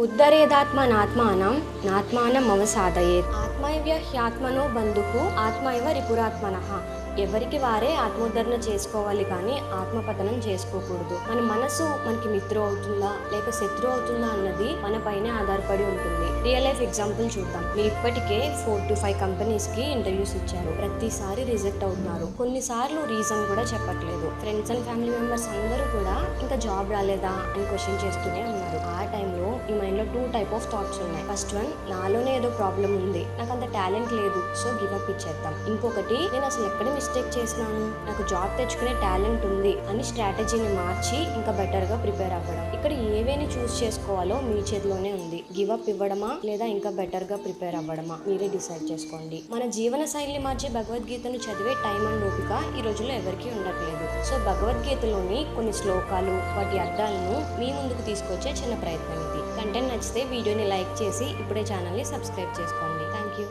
ఉద్ధరేదాత్మనాత్మానం నాత్మానం అవసాదయేత్ ఆత్మైవ్య హ్యాత్మనో బంధుః ఆత్మైవ రిపురాత్మనః. ఎవరికి వారే ఆత్మోద్ధరణ చేసుకోవాలి కానీ ఆత్మపతనం చేసుకోకూడదు. మన మనసు మనకి మిత్రు అవుతుందా లేక శత్రు అవుతుందా అన్నది మన పైనే ఆధారపడి ఉంటుంది. రియల్ లైఫ్ ఎగ్జాంపుల్ చూద్దాం. మీరు ఇప్పటికే 4 to 5 కంపెనీస్ కి ఇంటర్వ్యూస్ ఇచ్చారు. ప్రతిసారి రిజెక్ట్ అవుతున్నారు. కొన్నిసార్లు రీజన్ కూడా చెప్పట్లేదు. ఫ్రెండ్స్ అండ్ ఫ్యామిలీ మెంబర్స్ అందరూ కూడా ఇంకా జాబ్ రాలేదా అని క్వశ్చన్ చేస్తూనే ఉన్నారు. ఆ టైంలో ఈ మైండ్ లో 2 type of థాట్స్ ఉన్నాయి. ఫస్ట్ వన్, నాలోనే ఏదో ప్రాబ్లం ఉంది, నాకు అంత టాలెంట్ లేదు, సో గివ్ అప్ ఇచ్చేద్దాం. ఇంకొకటి, నేను అసలు ఎక్కడ మిస్టేక్ చేసినాను, నాకు జాబ్ తెచ్చుకునే టాలెంట్ ఉంది అని స్ట్రాటజీని మార్చి ఇంకా బెటర్ గా ప్రిపేర్ అవ్వడం. ఇక్కడ ఏవేని చూస్ చేసుకోవాలో మీ చేతిలోనే ఉంది. గివ్ అప్ ఇవ్వడమా లేదా ఇంకా బెటర్ గా ప్రిపేర్ అవ్వడమా మీరే డిసైడ్ చేసుకోండి. మన జీవన శైలిని మార్చే భగవద్గీతను చదివే టైం అండ్ ఓపిక ఈ రోజుల్లో ఎవరికీ ఉండట్లేదు. సో భగవద్గీతలోని కొన్ని శ్లోకాలు, వాటి అర్థాలను మీ ముందుకు తీసుకొచ్చే చిన్న ప్రయత్నం ఇది. కంటెంట్ నచ్చితే వీడియోని లైక్ చేసి ఇప్పుడే ఛానల్ని సబ్స్క్రైబ్ చేసుకోండి. Thank you.